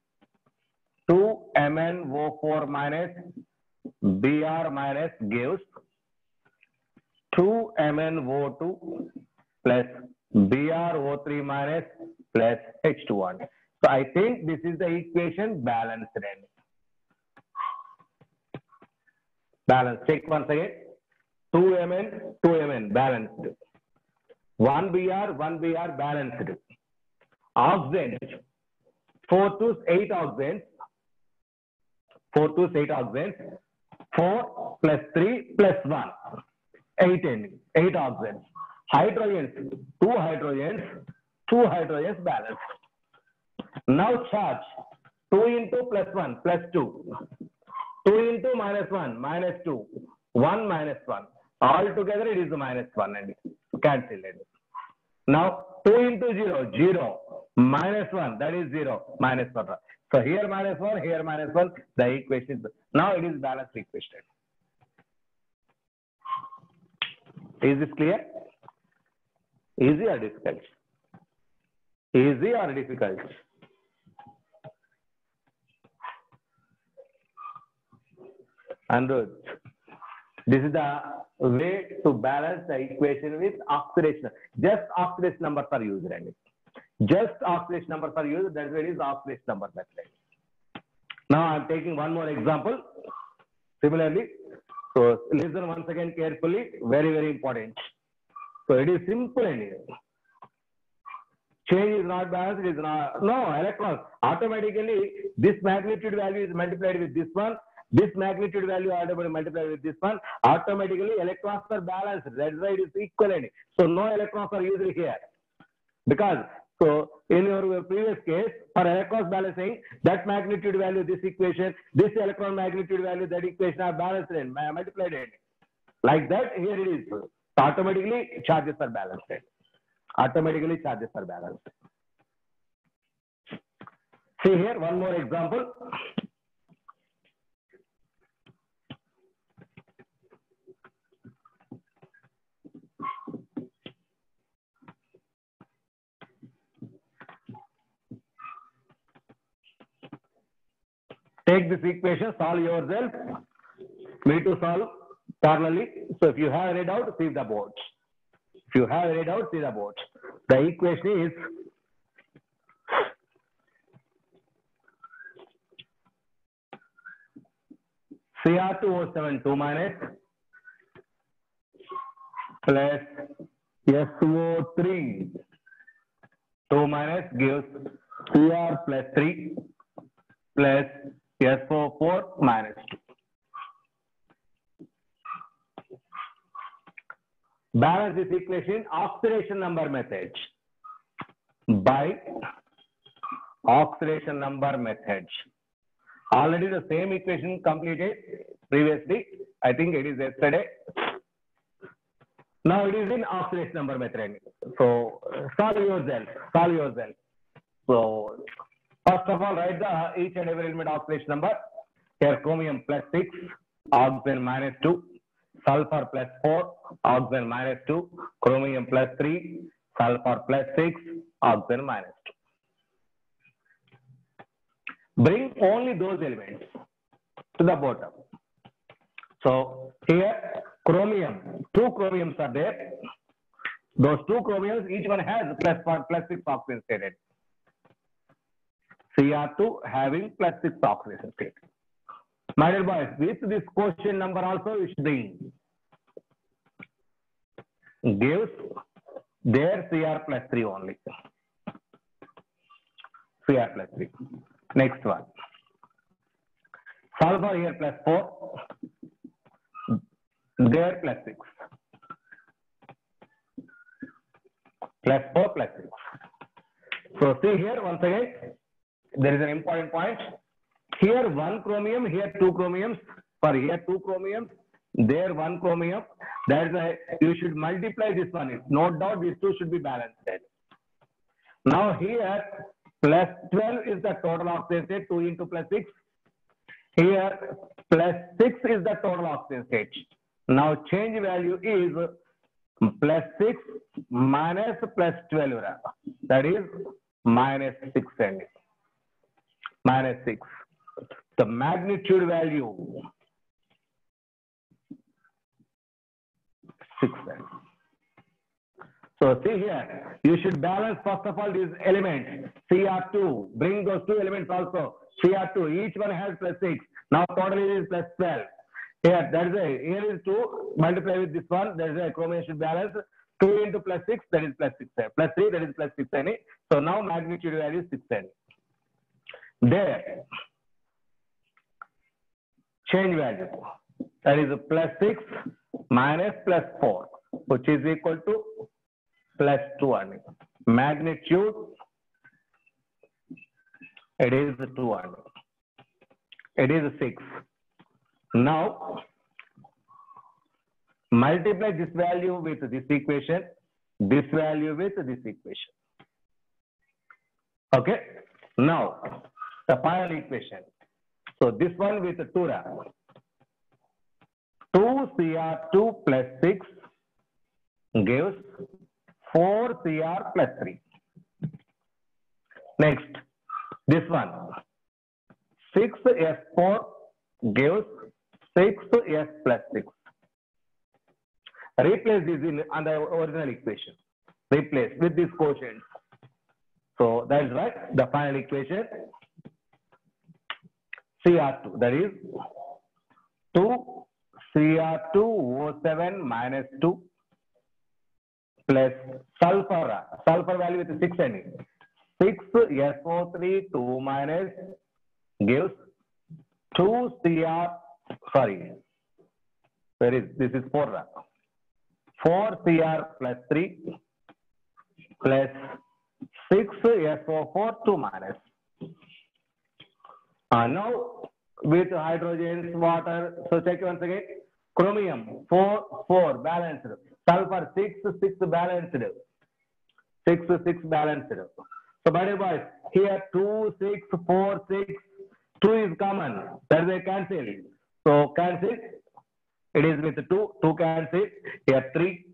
2MnO4 minus Br minus gives 2MnO2 plus BrO3 minus plus H2O. So I think this is the equation balanced. Balance. Check once again. 2Mn balanced. 1Br balanced. Oxidant. 4 to 8 oxidants. 4 to 8 oxidants. 4 plus 3 plus 1. 8 oxidants. Hydrogens. 2 hydrogens. 2 hydrogens balanced. Now charge. 2 into plus 1 plus 2. 2 into minus 1 minus 2. 1 minus 1. All together it is minus 1 and cancel it. Now 2 into 0, 0. Minus 1, that is 0. Minus 1. So here minus 1, here minus 1. The equation is, now it is balanced equation. Is this clear? Easy or difficult? Easy or difficult? Understood. This is the way to balance the equation with oxidation. Just oxidation numbers are used. Just oxidation numbers are used. That's why it is oxidation number method. Now I am taking one more example. Similarly, so listen once again carefully. Very, very important. So it is simple and change is not balanced. It is not, no, electrons. Automatically, this magnitude value is multiplied with this one. This magnitude value automatically multiplied with this one. Automatically, electrons are balanced. That side is equivalent. So no electrons are used here. Because, so in your previous case, for electrons balancing, that magnitude value, this equation, this electron magnitude value, that equation are balanced and multiplied in. Like that, here it is. So automatically, charges are balanced. Automatically, charges are balanced. See here, one more example. Take this equation, solve yourself. Me to solve parallelly. So if you have any doubt, see the boards. If you have any doubt, see the boards. The equation is Cr2O7 2 minus plus SO3 2 minus gives Cr plus 3 plus SO4 minus 2. Balance this equation oxidation number method by oxidation number method. Already the same equation completed previously. I think it is yesterday. Now it is in oxidation number method. So solve yourself. Solve yourself. So first of all, write the each and every element oxidation number. Here chromium plus 6, oxygen minus 2, sulfur plus 4, oxygen minus 2, chromium plus 3, sulfur plus 6, oxygen minus 2. Bring only those elements to the bottom. So here chromium, 2 chromiums are there. Those 2 chromiums, each one has plus 1, plus 6 oxygen stated. Cr2 having plus 6 oxidation state. My dear boys, with this quotient number also you should bring. Gives There Cr plus 3 only. Cr plus 3. Next one. Sulfur here plus 4. There plus 6. Plus 4 plus 6. So see here once again, there is an important point. Here 1 chromium, here 2 chromiums. Sorry, here 2 chromiums, there 1 chromium. That is why you should multiply this one. No doubt these two should be balanced. Now here plus 12 is the total oxygen state, 2 into plus 6. Here plus 6 is the total oxygen state. Now change value is plus 6 minus plus 12. That is minus 6 and minus 6. The magnitude value 6. So see here, you should balance first of all these elements. Cr2, bring those two elements also. Cr2, each one has plus 6. Now total is plus 12. Here, that is here is 2, multiply with this one, that is a chromium should balance. 2 into plus 6, that is plus 6. Plus 3, that is plus 6. So now magnitude value is 6. There, change value, that is plus 6 minus plus 4, which is equal to plus 2. Magnitude, it is 2. It is 6. Now, multiply this value with this equation, this value with this equation. Okay. Now, the final equation. So this one with 2 ra. 2 Cr2 plus 6 gives 4 Cr plus 3. Next, this one 6S4 gives 6S plus 6. Replace this in on the original equation. Replace with this quotient. So that is right. The final equation Cr2, that is 2 Cr2O7 minus 2 plus sulfur. Sulfur value with 6 and 6 SO3 2 minus gives 2 Cr, sorry, where is this is 4. 4 Cr plus 3 plus 6 SO4 2 minus. Now with hydrogens, water, so check once again. Chromium 4 balanced, sulfur 6 balanced, 6 balanced. So by the way, here 2 6 4 6, 2 is common, that is a cancel. So cancel, it is with 2 cancel. Here 3,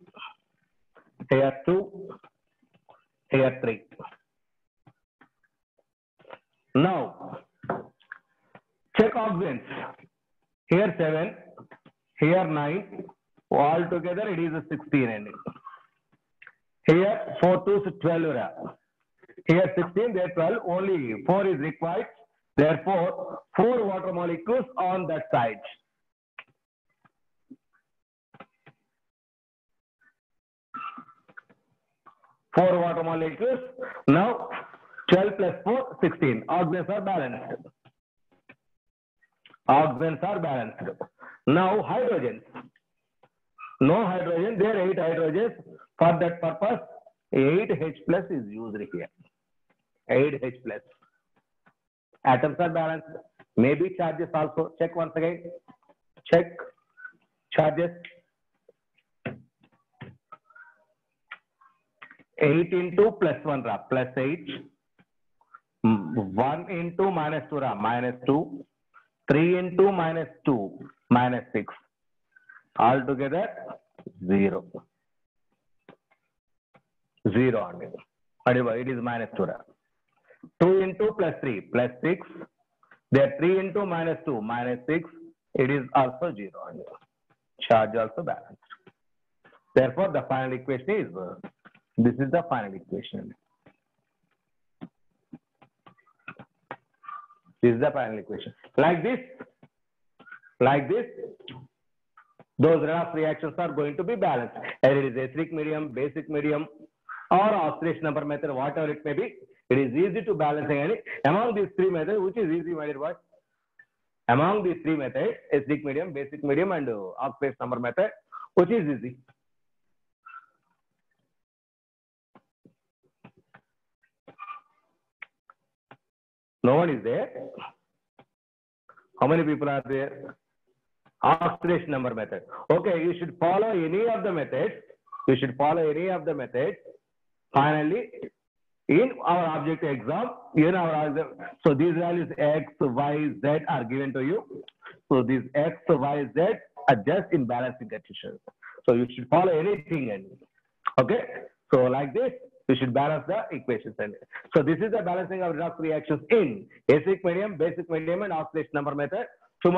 here 2, here 3. Now check oxygens. Here 7, here 9, all together it is 16. Here 4 2 is 12. Here 16, there 12, only 4 is required. Therefore, 4 water molecules on that side. Four water molecules. Now 12 plus 4, 16. Oxygens are balanced. Oxygens are balanced. Now hydrogens. No hydrogen, there are 8 hydrogens. For that purpose, 8H plus is used here. 8H plus. Atoms are balanced. Maybe charges also. Check once again. Check charges. 8 into plus 1 ra, plus 8. 1 into minus 2 ra, minus 2. 3 into minus 2, minus 6. Altogether, 0. 0 only. Whatever, it is minus 2 ra. 2 into plus 3, plus 6. There 3 into minus 2, minus 6. It is also 0 only. Charge also balanced. Therefore, the final equation is, this is the final equation. This is the final equation. Like this, those runoff reactions are going to be balanced. Either it is acidic medium, basic medium, or oscillation number method, whatever it may be, it is easy to balancing any among these three methods, which is easy, my dear boy. Among these three methods, acidic medium, basic medium, and oscillation number method, which is easy. No one is there. How many people are there? Oscillation number method. Okay, you should follow any of the methods. You should follow any of the methods. Finally, in our objective exam, so these values x, y, z are given to you. So these x, y, z are just in balancing conditions. So you should follow anything. Okay, so like this, you should balance the equations. So this is the balancing of redox reactions in acidic medium, basic medium, and oscillation number method.